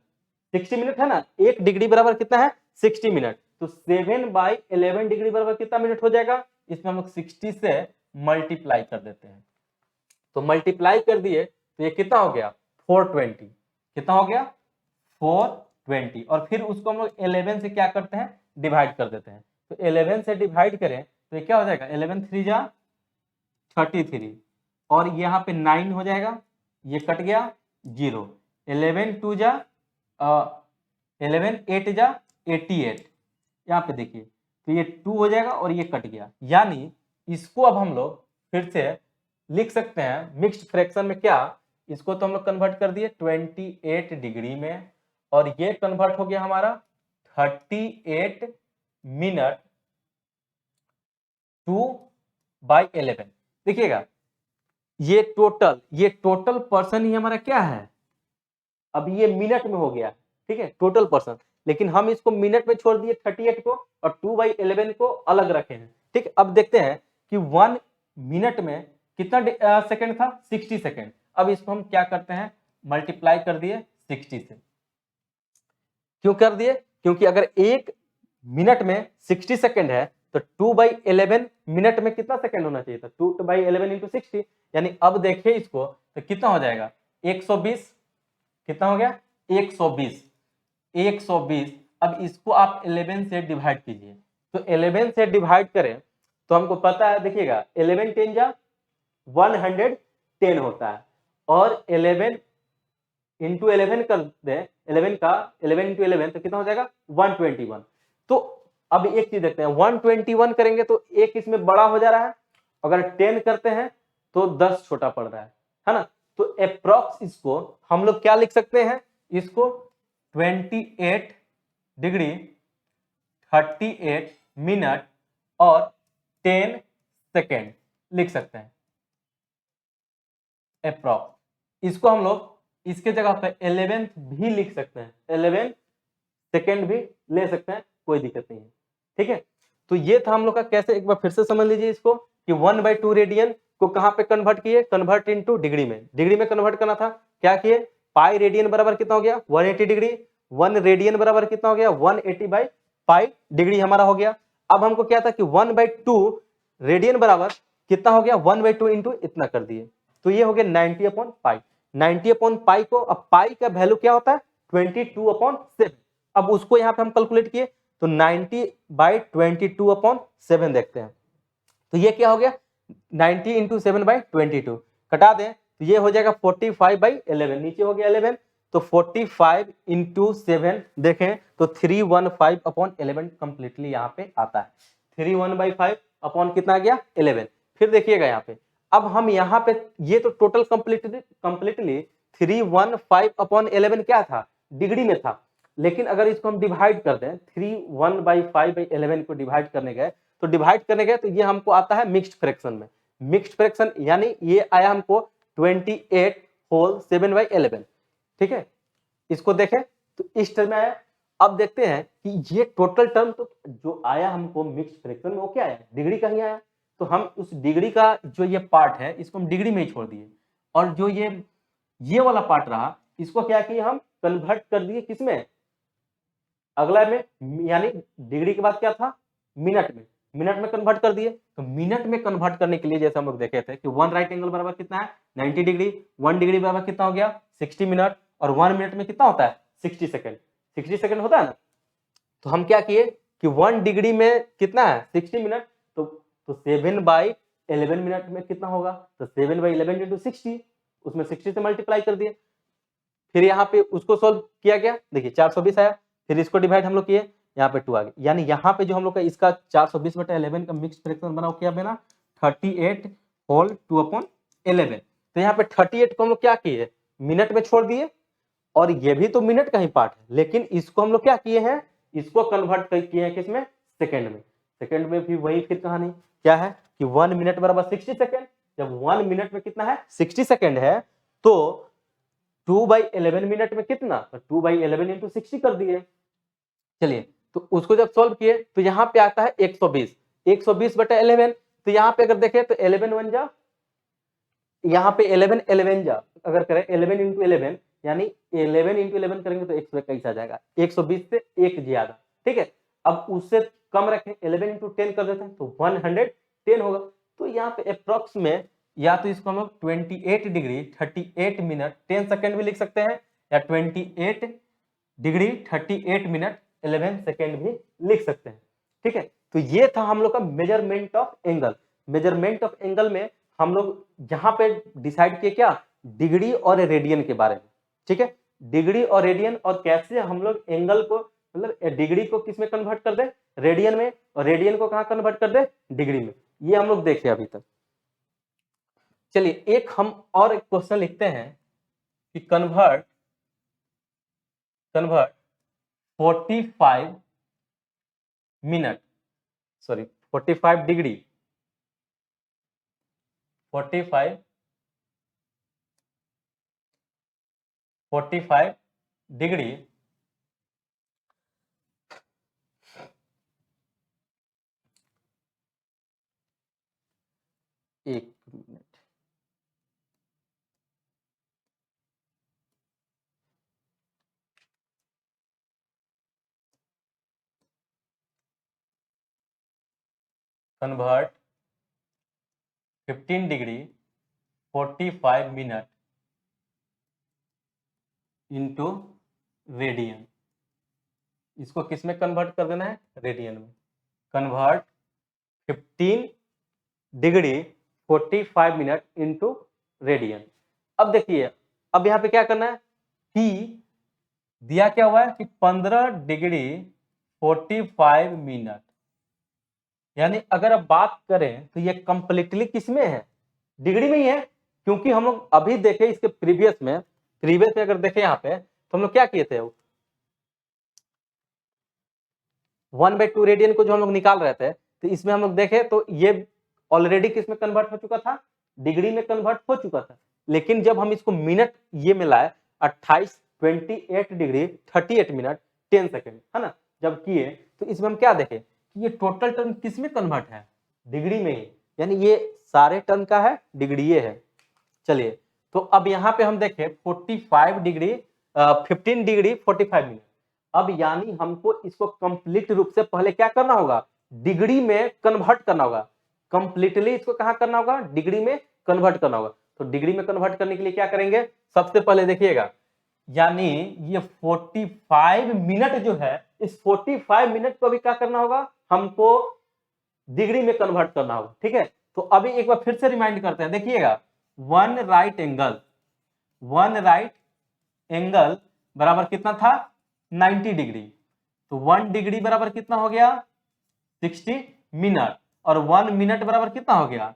60 मिनट है ना, 1 डिग्री बराबर कितना है 60 मिनट। तो 7/11 डिग्री बराबर कितना मिनट हो जाएगा, इसमें हम लोग 60 से मल्टीप्लाई कर देते हैं। तो मल्टीप्लाई कर दिए तो ये कितना हो गया 420, कितना हो गया 420, और फिर उसको हम लोग 11 से क्या करते हैं डिवाइड कर देते हैं। तो 11 से डिवाइड करें तो ये क्या हो जाएगा 11 3 जा 33, और यहाँ पे 9 हो जाएगा, ये कट गया 0, 11 2 जा 11 8 जा 88, यहाँ पे देखिए तो ये 2 हो जाएगा और ये कट गया। यानी इसको अब हम लोग फिर से लिख सकते हैं मिक्स्ड फ्रैक्शन में, क्या इसको तो हम लोग कन्वर्ट कर दिए 28 डिग्री में, और ये कन्वर्ट हो गया हमारा 38 मिनट 2/11। देखिएगा ये टोटल पर्सन ही हमारा क्या है, अब ये मिनट में हो गया, ठीक है टोटल पर्सन, लेकिन हम इसको मिनट में छोड़ दिए 38 को और 2/11 को अलग रखे हैं। ठीक, अब देखते हैं कि 1 मिनट में कितना सेकंड था 60 सेकंड। अब इसको हम क्या करते हैं मल्टीप्लाई कर दिए 60 से। क्यों कर दिए, क्योंकि अगर 1 मिनट में 60 सेकंड है तो 2/11 मिनट में कितना सेकंड होना चाहिए था 2/11 इंटू 60, यानी अब देखिए इसको तो कितना हो जाएगा 120, कितना हो गया 120। अब इसको आप 11 से डिवाइड कीजिए, तो 11 से डिवाइड करें तो हमको पता है, देखिएगा 11 10 जा 110 होता है, और 11 इंटू 11 कर दे 11 का 11 इंटू 11 तो कितना हो जाएगा 121। तो अब एक चीज देखते हैं 121 करेंगे तो एक इसमें बड़ा हो जा रहा है, अगर 10 करते हैं तो 10 छोटा पड़ रहा है ना। तो अप्रॉक्स इसको हम लोग क्या लिख सकते हैं, इसको 28 डिग्री 38 मिनट और 10 सेकेंड लिख सकते हैं अप्रॉक्स। इसको हम लोग इसके जगह पे 11 भी लिख सकते हैं, 11 सेकेंड भी ले सकते हैं, कोई दिक्कत नहीं है। ठीक है, तो ये था हम लोग का कैसे, एक बार फिर से समझ लीजिए इसको कि 1/2 रेडियन को कहां पे कन्वर्ट किए, कन्वर्ट इनटू डिग्री में, डिग्री में कन्वर्ट करना था, क्या किए पाई रेडियन बराबर कितना हो गया 180 डिग्री, 1 रेडियन बराबर कितना हो गया 180/पाई डिग्री हमारा हो गया। अब हमको क्या था कि 1/2 रेडियन बराबर कितना हो गया 1/2 इंटू इतना कर दिए, तो ये हो गया 90/पाई। 90/पाई को, अब पाई का वैल्यू क्या होता है 22/7, अब उसको यहाँ पे हम कैलकुलेट किए तो 90/22/7 देखते हैं, तो ये क्या हो गया 90 इंटू 7/22 कटा दें तो ये हो जाएगा 45/11, नीचे हो गया 11, तो 45 इंटू 7 देखें तो 315/11 कंप्लीटली यहाँ पे आता है, 315 अपॉन कितना आ गया 11। फिर देखिएगा यहाँ पे, अब हम यहाँ पे ये तो टोटल कंप्लीटली 315/11 क्या था डिग्री में था, लेकिन अगर इसको हम डिवाइड कर दें 315/11 को डिवाइड करने गए तो ये हमको आता है मिक्स्ड फ्रैक्शन में, मिक्स्ड फ्रैक्शन यानी ये आया हमको 28 होल 7/11। ठीक है, इसको देखें तो इस टर्म में आया। अब देखते हैं कि ये टोटल टर्म तो जो आया हमको मिक्स्ड फ्रैक्शन में वो क्या आया डिग्री का ही आया, तो हम उस डिग्री का जो ये पार्ट है इसको हम डिग्री में ही छोड़ दिए, और जो ये वाला पार्ट रहा इसको क्या किए हम कन्वर्ट कर दिए किसमें अगला में, यानी डिग्री के बाद क्या था मिनट में कन्वर्ट कर दिए। तो मिनट में कन्वर्ट करने के लिए जैसे हम लोग देखे थे कि 1 राइट एंगल बराबर कितना है 90 डिग्री, 1 डिग्री बराबर कितना हो गया 60 मिनट, और 1 मिनट में कितना होता है 60 सेकंड, 60 सेकंड होता है ना। तो हम क्या किए कि 1 डिग्री में कितना है 60 मिनट, तो 7/11 मिनट में कितना होगा, तो 7/11 इंटू 60, उसमें 60 से मल्टीप्लाई कर दिए, फिर यहाँ पे उसको सोल्व किया गया, देखिए 420 आया, फिर इसको डिवाइड हम लोग किए यहाँ पे 2 आ गया, यानी यहाँ पे जो हम लोग का इसका 420/11 का मिक्स फ्रैक्शन बना क्या बना 38 होल 2/11। तो यहाँ पे 38 को हम लोग क्या किए मिनट में छोड़ दिए, और ये भी तो मिनट का ही पार्ट है, लेकिन इसको हम लोग क्या किए हैं इसको कन्वर्ट किए हैं किसमें सेकंड में, सेकंड में भी वही फिर कहानी क्या है कि 1 मिनट बराबर 60 सेकंड, जब 1 मिनट में कितना है 60 सेकंड है तो 2/11 मिनट में कितना, तो 2/11 इंटू 60 कर दिए। चलिए तो उसको जब सॉल्व किए तो यहाँ पे आता है 120/11, तो यहाँ पे अगर देखें तो 11 1 जा, यहाँ पे 11 11 जा, अगर करें 11 इंटू 11 यानी 11 इंटू 11 करेंगे तो 121 आ जाएगा, 120 से एक ज्यादा, ठीक है। अब उससे कम रखें, 11 इंटू 10 कर देते हैं तो 110 होगा। तो यहाँ पे अप्रोक्स में या तो इसको हम लोग 28 डिग्री 38 मिनट 10 सेकेंड भी लिख सकते हैं, या 28 डिग्री 38 मिनट 11 सेकेंड भी लिख सकते हैं, ठीक है। तो ये था हम लोग का measurement of angle. Measurement of angle में हम लोग यहाँ पे डिसाइड किए क्या, डिग्री और रेडियन के बारे में, ठीक है। डिग्री और रेडियन, और कैसे हम लोग एंगल को मतलब डिग्री को किस में कन्वर्ट कर दे, रेडियन में, और रेडियन को कहाँ कन्वर्ट कर दे, डिग्री में। ये हम लोग देखे अभी तक। चलिए एक हम और एक क्वेश्चन लिखते हैं कि convert 45 minute, sorry 45 degree 45 degree एक minute, convert 15 degree 45 minute into radian. इसको किस में कन्वर्ट कर देना है, रेडियन में। Convert 15 degree 45 minute into radian. अब देखिए, अब यहाँ पे क्या करना है कि दिया क्या हुआ है कि 15 डिग्री 45 मिनट, यानी अगर अब बात करें तो ये कंप्लीटली किस में है, डिग्री में ही है। क्योंकि हम लोग अभी देखे इसके प्रीवियस में अगर देखे यहाँ पे तो हम लोग क्या किए थे, 1/2 रेडियन को जो हम लोग निकाल रहे थे, तो इसमें हम लोग देखे तो ये ऑलरेडी किस में कन्वर्ट हो चुका था, डिग्री में कन्वर्ट हो चुका था। लेकिन जब हम इसको मिनट ये मिलाए 28 डिग्री 38 मिनट 10 सेकेंड, है ना, जब किए तो इसमें हम क्या देखे कि ये टोटल टर्म किस में कन्वर्ट है, डिग्री में ही, यानी ये सारे टर्म का है, डिग्री ये है। चलिए तो अब यहाँ पे हम देखें 45 डिग्री 15 डिग्री 45 मिनट। अब यानी हमको इसको कंप्लीट रूप से पहले क्या करना होगा, डिग्री में कन्वर्ट करना होगा। कंप्लीटली इसको कहां करना होगा, डिग्री में कन्वर्ट करना होगा। तो डिग्री में कन्वर्ट करने के लिए क्या करेंगे, सबसे पहले देखिएगा, यानी ये 45 मिनट जो है, इस 45 मिनट को भी क्या करना होगा, हमको डिग्री में कन्वर्ट करना होगा, ठीक है। तो अभी एक बार फिर से रिमाइंड करते हैं, देखिएगा वन राइट एंगल बराबर कितना था, 90 डिग्री। तो 1 डिग्री बराबर कितना हो गया, 60 मिनट, और 1 मिनट बराबर कितना हो गया,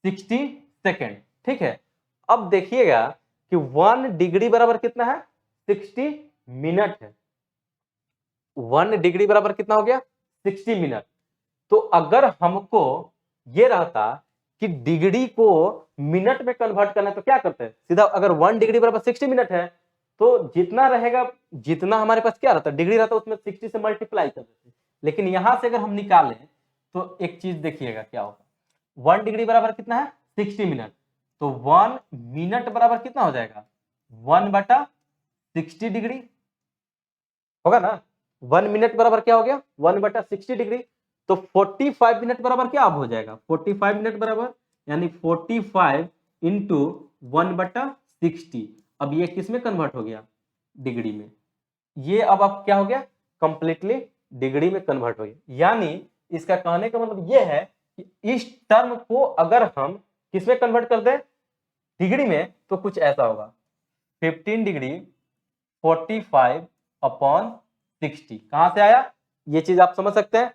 60 सेकेंड, ठीक है। अब देखिएगा कि 1 डिग्री बराबर कितना है, 60 मिनट है। 1 डिग्री बराबर कितना हो गया, 60 मिनट। तो अगर हमको ये रहता कि डिग्री को मिनट में कन्वर्ट करना है तो क्या करते हैं, सीधा अगर 1 डिग्री बराबर 60 मिनट है तो जितना रहेगा, जितना हमारे पास क्या रहता है, डिग्री रहता है, उसमें 60 से मल्टीप्लाई कर देते हैं। लेकिन यहां से अगर हम निकालें तो एक चीज देखिएगा क्या होगा, 1 डिग्री बराबर कितना है, 60 मिनट। तो 1 मिनट बराबर कितना हो जाएगा, 1/60 डिग्री होगा ना। 1 मिनट बराबर क्या हो गया, 1/60 डिग्री। तो 45 मिनट बराबर क्या अब हो जाएगा, 45 मिनट बराबर यानी 45 इंटू 1/60। अब ये किस में कन्वर्ट हो गया, डिग्री में। ये अब क्या हो गया, कंप्लीटली डिग्री में कन्वर्ट हो गया। यानी इसका कहने का मतलब ये है कि इस टर्म को अगर हम किस में कन्वर्ट कर दें, डिग्री में, तो कुछ ऐसा होगा 15 डिग्री 45/60। कहां से आया, ये चीज आप समझ सकते हैं,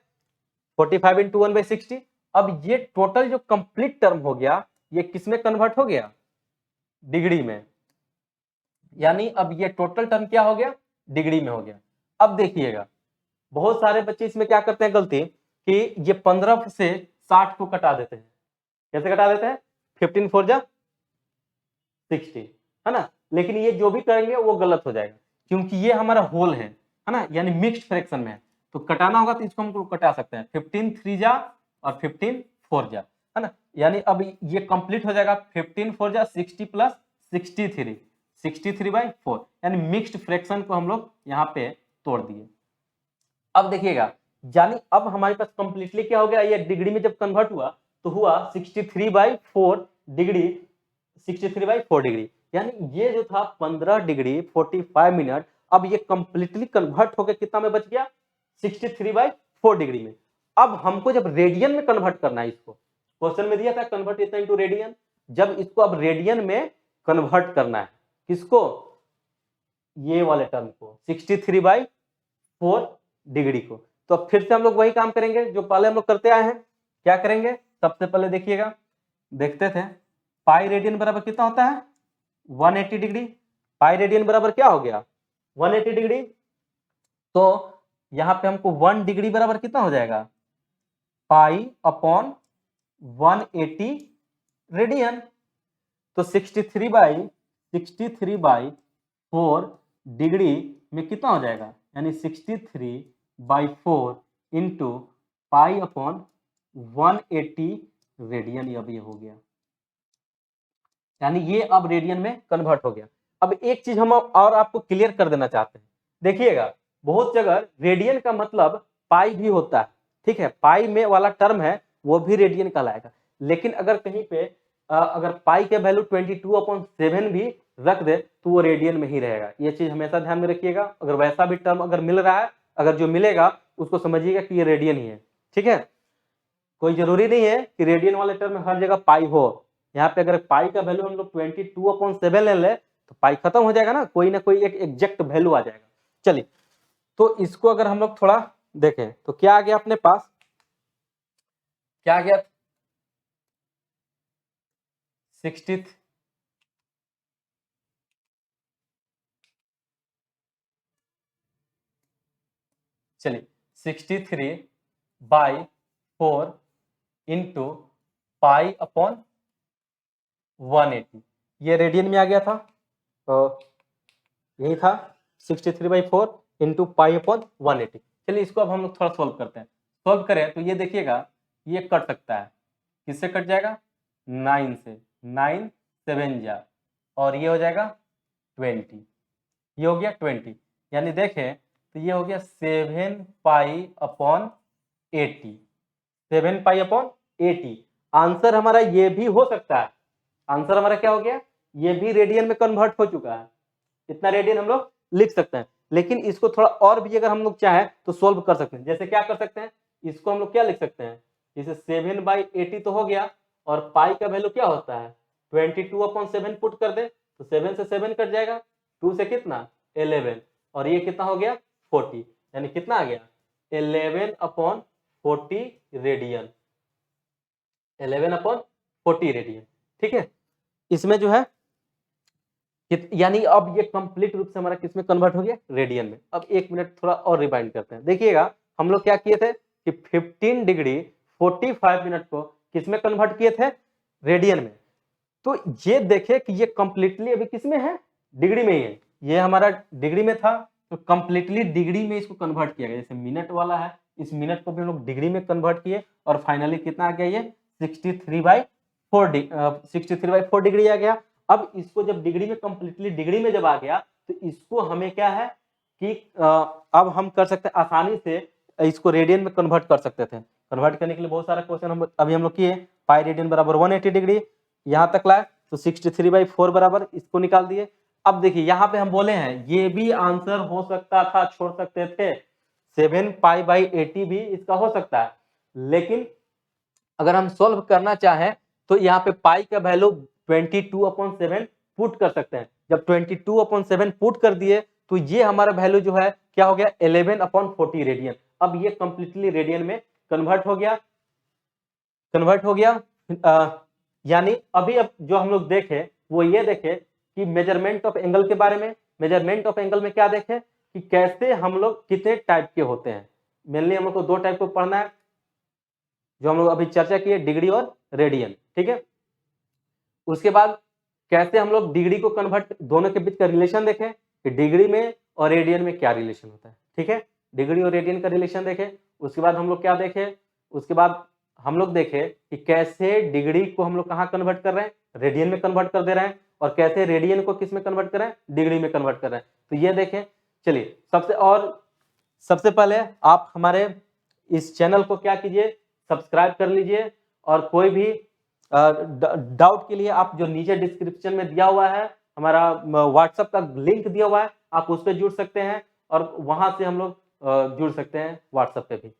45 इंटू 1/60। अब ये टोटल जो कंप्लीट टर्म हो गया, ये किस में कन्वर्ट हो गया, डिग्री में। यानी अब ये टोटल टर्म क्या हो गया, डिग्री में हो गया। अब देखिएगा बहुत सारे बच्चे इसमें क्या करते हैं गलती, कि ये 15 से 60 को कटा देते हैं। कैसे कटा देते हैं, 15 4 जा 60, है ना। लेकिन ये जो भी करेंगे वो गलत हो जाएगा, क्योंकि ये हमारा होल है ना, यानी मिक्स्ड फ्रैक्शन में है। तो कटाना होगा तो इसको हम कटा सकते हैं, 15 3 जा और 15 4 जा, है ना। यानी अब ये कंप्लीट हो जाएगा, 15 4 जा 60 प्लस 63 63/4, यानी मिक्स्ड फ्रैक्शन को हम लोग यहाँ पे तोड़ दिए। अब देखिएगा, यानी अब हमारे पास कंप्लीटली क्या हो गया, ये डिग्री में जब कन्वर्ट हुआ तो हुआ 63/4 डिग्री, 63/4 डिग्री, यानी ये जो था 15 डिग्री 45 मिनट, अब ये कंप्लीटली कन्वर्ट होकर कितना में बच गया, 63/4 डिग्री में। अब हमको जब रेडियन में कन्वर्ट करना है, इसको क्वेश्चन में दिया था कन्वर्ट इतना इनटू रेडियन, जब इसको अब रेडियन में कन्वर्ट करना है, किसको, ये वाले टर्म को 63/4 डिग्री को, तो अब फिर से हम लोग वही काम करेंगे जो पहले हम लोग करते आए हैं। क्या करेंगे, सबसे पहले देखिएगा, देखते थे पाई रेडियन बराबर कितना होता है, 180 डिग्री। पाई रेडियन बराबर क्या हो गया, 180 डिग्री। तो यहां पे हमको 1 डिग्री बराबर कितना हो जाएगा, पाई अपॉन 180 रेडियन। तो 63/4 डिग्री में कितना हो जाएगा, यानी 63/4 इंटू पाई अपॉन 180 रेडियन, अब ये हो गया, यानी ये अब रेडियन में कन्वर्ट हो गया। अब एक चीज हम और आपको क्लियर कर देना चाहते हैं, देखिएगा बहुत जगह रेडियन का मतलब पाई भी होता है, ठीक है, पाई में वाला टर्म है वो भी रेडियन कहलाएगा, लेकिन अगर कहीं पे अगर पाई के वैल्यू 22/7 भी रख दे तो वो रेडियन में ही रहेगा, ये चीज हमेशा ध्यान में रखिएगा। अगर वैसा भी टर्म अगर मिल रहा है, अगर जो मिलेगा उसको समझिएगा कि ये रेडियन ही है, ठीक है, कोई जरूरी नहीं है कि रेडियन वाले टर्म में हर जगह पाई हो। यहाँ पे अगर पाई का वैल्यू हम लोग 22/7 ले ले तो पाई खत्म हो जाएगा ना कोई एक एग्जैक्ट वैल्यू आ जाएगा। चलिए, तो इसको अगर हम लोग थोड़ा देखें तो क्या आ गया अपने पास, क्या आ गया, 60, चलिए 63/4 इंटू पाई अपॉन 180, ये रेडियन में आ गया था, तो यही था 63/4 इंटू पाई अपॉन 180। चलिए इसको अब हम लोग थोड़ा सोल्व करते हैं। सोल्व करें तो ये देखिएगा, ये कट सकता है, किससे कट जाएगा, 9 से, 9 7 जा, और ये हो जाएगा 20, ये हो गया 20, यानी देखें तो ये हो गया 7 pi upon 80, 7 pi upon 80। Answer हमारा ये भी हो सकता है, आंसर हमारा क्या हो गया, ये भी रेडियन में कन्वर्ट हो चुका है, इतना रेडियन हम लोग लिख सकते हैं। लेकिन इसको थोड़ा और भी अगर हम लोग चाहें तो सोल्व कर सकते हैं, जैसे क्या कर सकते हैं, इसको हम लोग क्या लिख सकते हैं, जैसे 7/80 तो हो गया, और पाई का वैल्यू क्या होता है, 22/7 पुट कर दे तो 7 से 7 कट जाएगा, 2 से कितना 11, और ये कितना हो गया 40, यानी कितना आ गया 11/40 रेडियन, 11/40 रेडियन, ठीक है। इसमें जो है यानी अब ये कंप्लीट रूप से हमारा किसमें कन्वर्ट हो गया, रेडियन में। अब 1 मिनट थोड़ा और रिवाइंड करते हैं, देखिएगा हम लोग क्या किए थे कि 15 डिग्री 45 मिनट को किसमें कन्वर्ट किए थे, रेडियन में। तो ये देखे कि ये कंप्लीटली अभी किसमें है, डिग्री में ही है, ये हमारा डिग्री में था तो कंप्लीटली डिग्री में इसको कन्वर्ट किया गया, जैसे मिनट वाला है इस मिनट को भी हम लोग डिग्री में कन्वर्ट किए, और फाइनली कितना आ गया, ये 63/4 डिग्री आ गया। अब इसको जब डिग्री में कंप्लीटली डिग्री में जब आ गया तो इसको हमें क्या है कि अब हम कर सकते हैं आसानी से इसको रेडियन में कन्वर्ट कर सकते थे। कन्वर्ट करने के लिए बहुत सारा क्वेश्चन हम अभी हम लोग किए, पाई रेडियन बराबर 180 डिग्री, यहां तक लाए तो 63/4 बराबर इसको निकाल दिए। अब देखिए यहाँ पे हम बोले हैं ये भी आंसर हो सकता था, छोड़ सकते थे, 7 पाई 80 भी इसका हो सकता है, लेकिन अगर हम सोल्व करना चाहें तो यहाँ पे पाई का वैल्यू 22/7 पुट कर सकते हैं। जब 22/7 पुट कर दिए तो ये हमारा वैल्यू जो है क्या हो गया 11/40 रेडियन। अब ये कंप्लीटली रेडियन में कन्वर्ट हो गया, यानी अभी अब जो हम लोग देखे वो ये देखे कि मेजरमेंट ऑफ एंगल के बारे में। मेजरमेंट ऑफ एंगल में क्या देखे कि कैसे हम लोग कितने टाइप के होते हैं, मेनली हम लोग को 2 टाइप को पढ़ना है जो हम लोग अभी चर्चा किए, डिग्री और रेडियन, ठीक है। उसके बाद कैसे हम लोग डिग्री को कन्वर्ट, दोनों के बीच का रिलेशन देखें कि डिग्री में और रेडियन में क्या रिलेशन होता है, ठीक है, डिग्री और रेडियन का रिलेशन देखें। उसके बाद हम लोग क्या देखें, उसके बाद हम लोग देखें कि कैसे डिग्री को हम लोग कहाँ कन्वर्ट कर रहे हैं, रेडियन में कन्वर्ट कर दे रहे हैं, और कैसे रेडियन को किस में कन्वर्ट करें, डिग्री में कन्वर्ट करें। तो ये देखें। चलिए सबसे पहले आप हमारे इस चैनल को क्या कीजिए, सब्सक्राइब कर लीजिए, और कोई भी डाउट के लिए आप जो नीचे डिस्क्रिप्शन में दिया हुआ है हमारा व्हाट्सएप का लिंक दिया हुआ है, आप उस पर जुड़ सकते हैं और वहां से हम लोग जुड़ सकते हैं व्हाट्सएप पे भी।